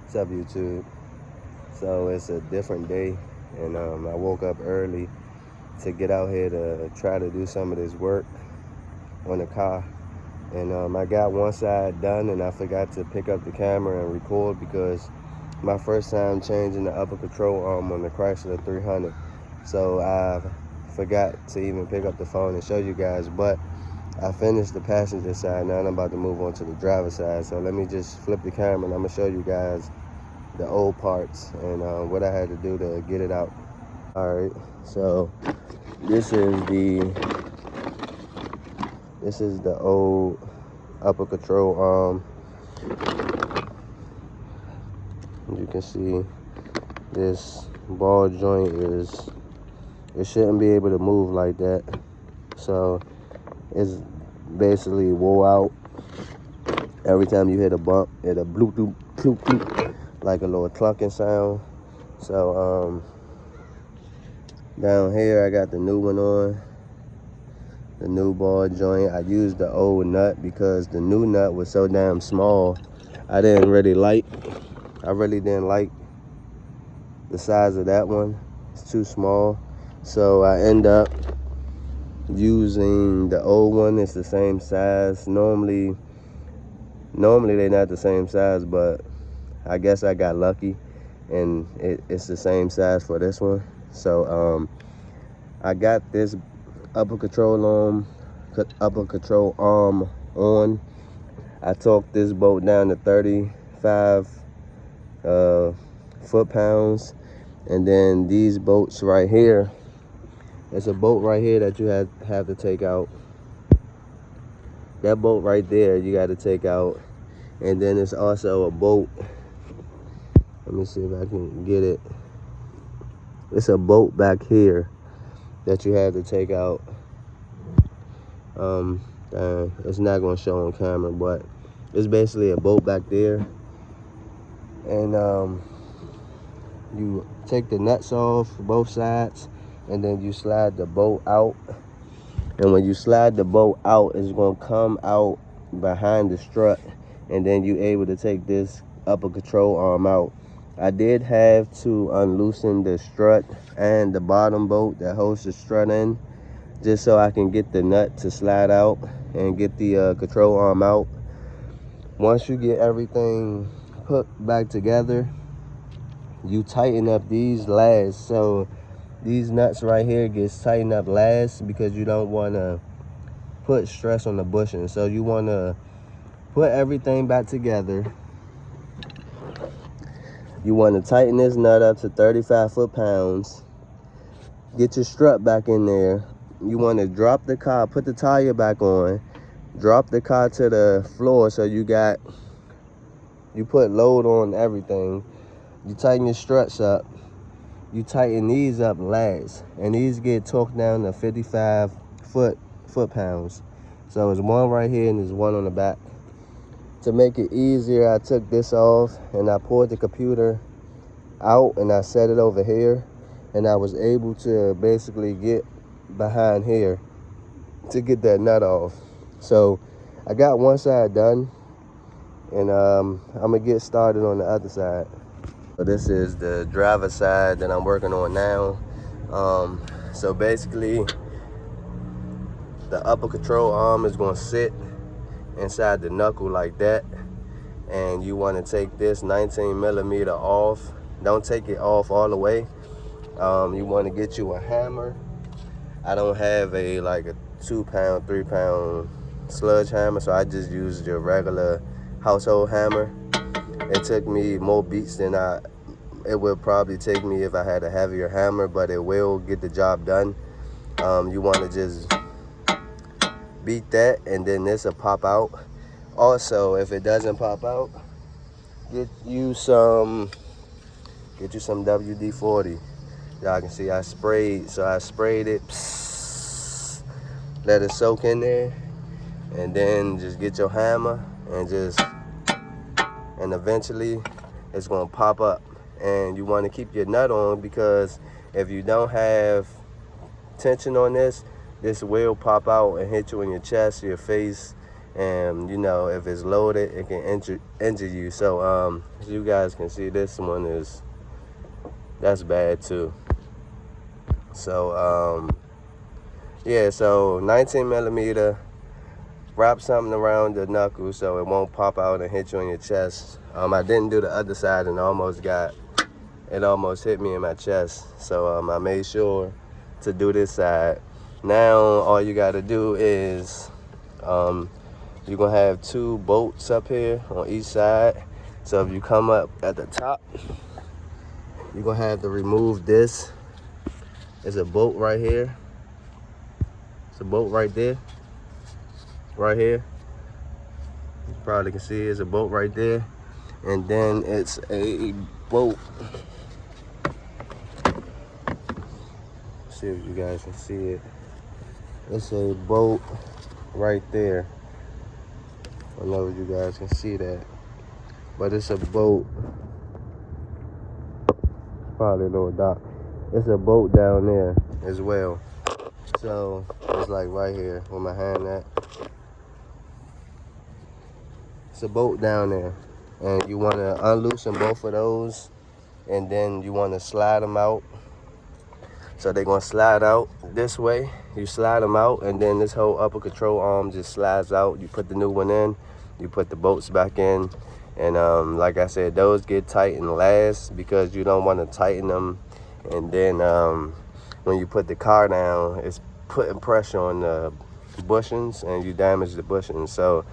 What's up, YouTube? So it's a different day, and I woke up early to get out here to try to do some of this work on the car. And I got one side done, and I forgot to pick up the camera and record because my first time changing the upper control arm on the Chrysler 300. So I forgot to even pick up the phone and show you guys, but I finished the passenger side. Now I'm about to move on to the driver's side. So let me just flip the camera and I'm gonna show you guys the old parts and what I had to do to get it out. All right, so this is the old upper control arm. You can see this ball joint it shouldn't be able to move like that. So it's basically wore out. Every time you hit a bump, it'll bloop, bloop, bloop, bloop, like a little clunking sound. So down here I got the new one on, the new ball joint. I used the old nut because the new nut was so damn small. I really didn't like the size of that one. It's too small. So I end up using the old one. It's the same size. Normally they're not the same size, but I guess I got lucky and it's the same size for this one. So I got this upper control arm on. I torqued this bolt down to 35 foot-pounds, and then these bolts right here, there's a bolt right here that you have to take out. That bolt right there you got to take out, and then there's also a bolt. Let me see if I can get it. It's a bolt back here that you have to take out. It's not going to show on camera, but it's basically a bolt back there. And you take the nuts off both sides, and then you slide the bolt out. And when you slide the bolt out, it's going to come out behind the strut, and then you're able to take this upper control arm out. I did have to unloosen the strut and the bottom bolt that holds the strut in, just so I can get the nut to slide out and get the control arm out. Once you get everything put back together, you tighten up these last. So these nuts right here gets tightened up last because you don't want to put stress on the bushing. So you want to put everything back together. You want to tighten this nut up to 35 foot-pounds. Get your strut back in there. You want to drop the car, put the tire back on, drop the car to the floor so you put load on everything. You tighten your struts up. You tighten these up last, and these get torqued down to 55 foot-pounds. So there's one right here and there's one on the back. To make it easier, I took this off and I pulled the computer out and I set it over here, and I was able to basically get behind here to get that nut off. So I got one side done, and I'm gonna get started on the other side. So this is the driver's side that I'm working on now. So basically the upper control arm is going to sit inside the knuckle like that, and you want to take this 19mm off. Don't take it off all the way. You want to get you a hammer. I don't have a 2-pound, 3-pound sludge hammer, so I just used your regular household hammer. It took me more beats than it would probably take me if I had a heavier hammer, but it will get the job done. You want to just beat that, and then this will pop out. Also, if it doesn't pop out, get you some WD-40. Y'all can see I sprayed it. Psst, let it soak in there, and then just get your hammer and eventually it's going to pop up. And you want to keep your nut on, because if you don't have tension on this will pop out and hit you in your chest, your face, and you know, if it's loaded, it can injure you. So as you guys can see, this one that's bad too. So yeah, so 19 millimeter, wrap something around the knuckle so it won't pop out and hit you on your chest. I didn't do the other side and it almost hit me in my chest. So I made sure to do this side. Now all you gotta do is you're gonna have 2 bolts up here on each side. So if you come up at the top, you're gonna have to remove this. There's a bolt right here. It's a bolt right there. Right here. You probably can see it's a bolt right there. And then it's a bolt. See if you guys can see it. It's a bolt right there. I don't know if you guys can see that, but it's a bolt. Probably a little dot. It's a bolt down there as well. So it's like right here where my hand at. It's a bolt down there, and you want to unloosen both of those, and then you want to slide them out. So they're gonna slide out this way. You slide them out, and then this whole upper control arm just slides out. You put the new one in, you put the bolts back in, and like I said, those get tightened last because you don't want to tighten them, and then when you put the car down, it's putting pressure on the bushings and you damage the bushings. So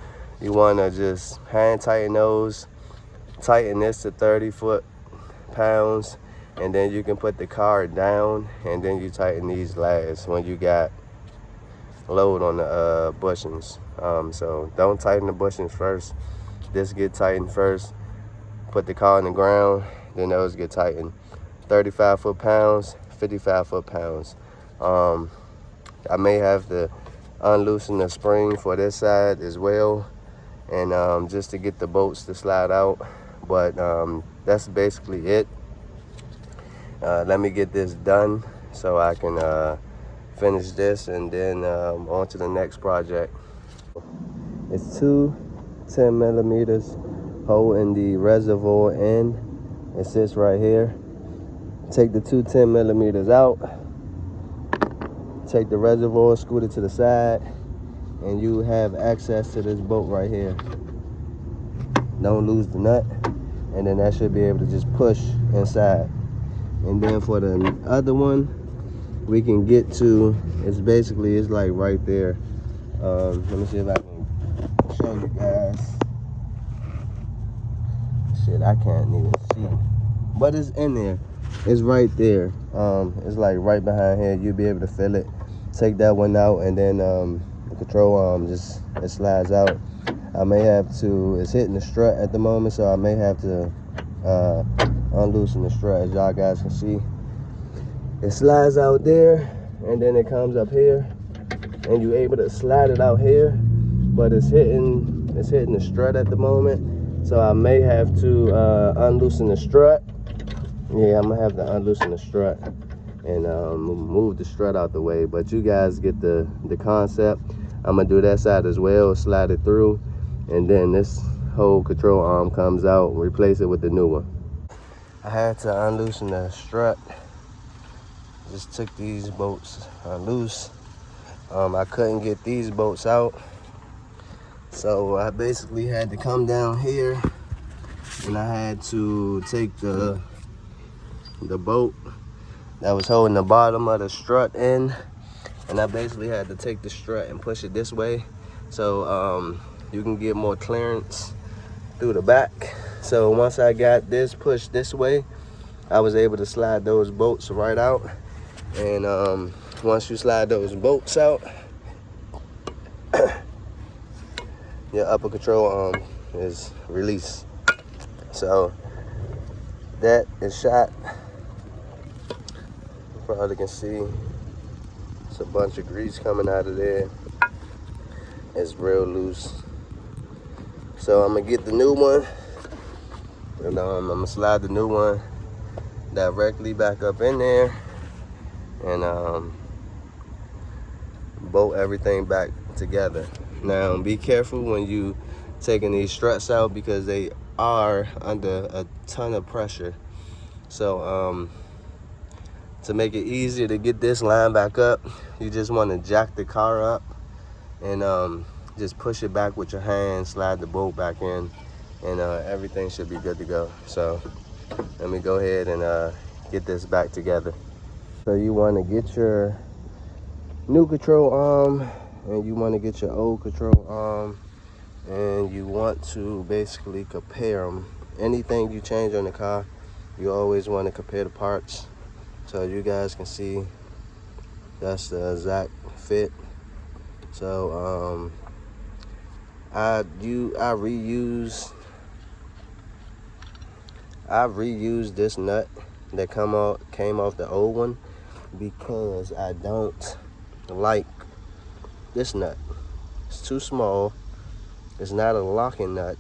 you want to just hand tighten those, tighten this to 30 foot-pounds, and then you can put the car down, and then you tighten these last when you got load on the bushings. So don't tighten the bushings first. This get tightened first. Put the car on the ground, then those get tightened. 35 foot-pounds, 55 foot-pounds. I may have to unloosen the spring for this side as well, and just to get the bolts to slide out. But that's basically it. Let me get this done so I can finish this, and then on to the next project. It's 2 10 millimeters holding the reservoir in. It sits right here. Take the 2 10 millimeters out. Take the reservoir, scoot it to the side, and you have access to this bolt right here. Don't lose the nut, and then that should be able to just push inside. And then for the other one, we can get to, it's like right there. Let me see if I can show you guys. Shit, I can't even see. But it's in there. It's right there. It's like right behind here. You'll be able to feel it. Take that one out, and then the control arm just, it slides out. I may have to, it's hitting the strut at the moment, so I may have to unloosen the strut. As y'all guys can see, it slides out there, and then it comes up here, and you're able to slide it out here, but it's hitting the strut at the moment, so I may have to unloosen the strut. Yeah, I'm gonna have to unloosen the strut and move the strut out the way, but you guys get the concept. I'm gonna do that side as well, slide it through, and then this whole control arm comes out, replace it with the new one. I had to unloosen the strut. Just took these bolts loose. I couldn't get these bolts out, so I basically had to come down here, and I had to take the bolt that was holding the bottom of the strut in, and I basically had to take the strut and push it this way, so you can get more clearance through the back. So once I got this pushed this way, I was able to slide those bolts right out. And once you slide those bolts out, your upper control arm is released. So that is shot. You probably can see it's a bunch of grease coming out of there. It's real loose. So I'm gonna get the new one, and I'm gonna slide the new one directly back up in there, and bolt everything back together. Now be careful when you taking these struts out because they are under a ton of pressure. So to make it easier to get this line back up, you just want to jack the car up and just push it back with your hand, slide the bolt back in, and everything should be good to go. So let me go ahead and get this back together. So you want to get your new control arm and you want to get your old control arm, and you want to basically compare them. Anything you change on the car, you always want to compare the parts so you guys can see that's the exact fit. So I reused this nut that came off the old one because I don't like this nut. It's too small. It's not a locking nut,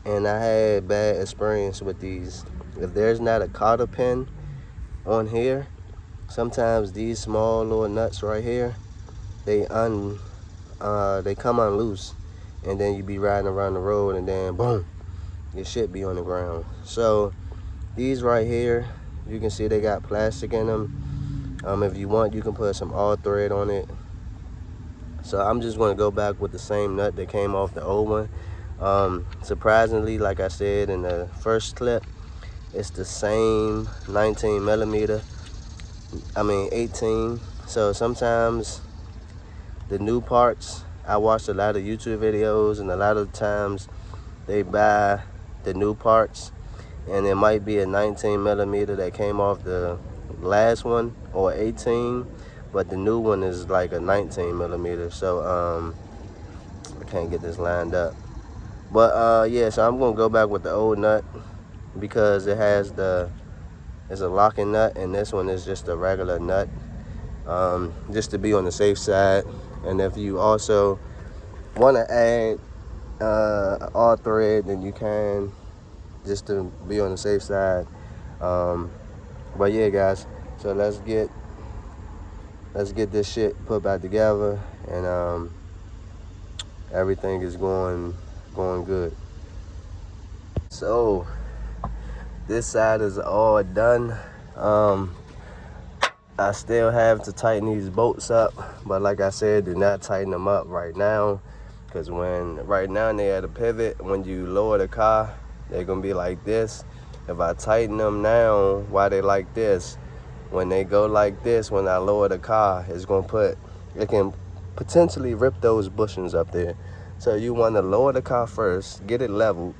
and I had bad experience with these. If there's not a cotter pin on here, sometimes these small little nuts right here, they come unloose, and then you be riding around the road and then boom, your shit be on the ground. So these right here, you can see they got plastic in them. If you want, you can put some all thread on it. So I'm just going to go back with the same nut that came off the old one. Surprisingly, like I said in the first clip, it's the same 19 millimeter. 18. So sometimes the new parts, I watched a lot of YouTube videos, and a lot of times they buy the new parts and it might be a 19 millimeter that came off the last one, or 18, but the new one is like a 19 millimeter. So I can't get this lined up, but yeah, so I'm gonna go back with the old nut because it's a locking nut, and this one is just a regular nut, just to be on the safe side. And if you also want to add all thread, then you can, just to be on the safe side. But yeah, guys, so let's get this shit put back together, and everything is going good. So this side is all done. I still have to tighten these bolts up, but like I said, do not tighten them up right now, because right now they're at a pivot. When you lower the car, they're gonna be like this. If I tighten them now while they like this, when they go like this, when I lower the car, it can potentially rip those bushings up there. So you want to lower the car first, get it leveled,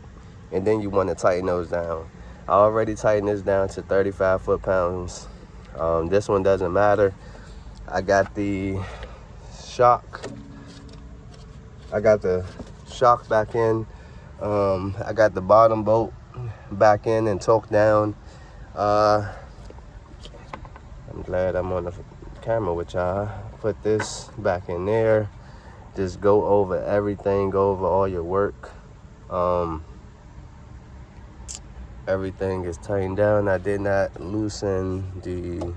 and then you want to tighten those down. I already tightened this down to 35 foot-pounds. This one doesn't matter. I got the shock back in. I got the bottom bolt back in and torqued down. I'm glad I'm on the camera with y'all. Put this back in there. Just go over everything, go over all your work. Everything is tightened down. I did not loosen the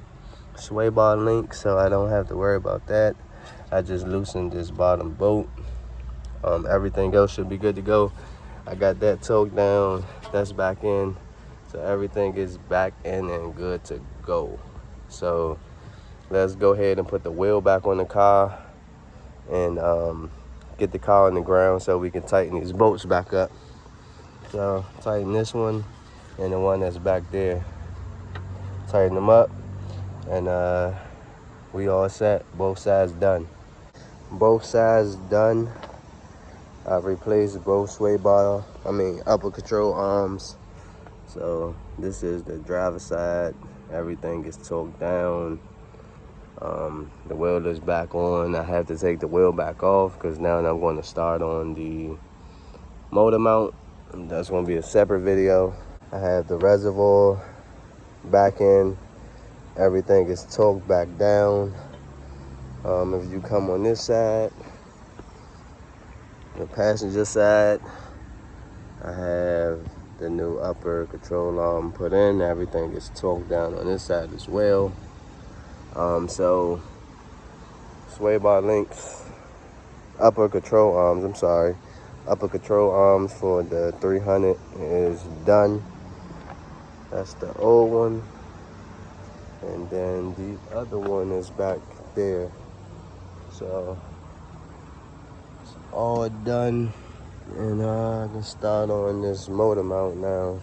sway bar link, so I don't have to worry about that. I just loosened this bottom bolt. Everything else should be good to go. I got that torqued down. That's back in. So everything is back in and good to go. So let's go ahead and put the wheel back on the car and get the car on the ground so we can tighten these bolts back up. So tighten this one and the one that's back there. Tighten them up, and we all set. Both sides done. Both sides done. I've replaced both upper control arms. So this is the driver's side. Everything is torqued down. The wheel is back on. I have to take the wheel back off because now I'm going to start on the motor mount. That's going to be a separate video. I have the reservoir back in. Everything is torqued back down. If you come on this side, the passenger side, I have the new upper control arm put in. Everything is torqued down on this side as well. So sway bar links upper control arms, I'm sorry. Upper control arms for the 300 is done. That's the old one. And then the other one is back there. So it's all done. And I can start on this motor mount now.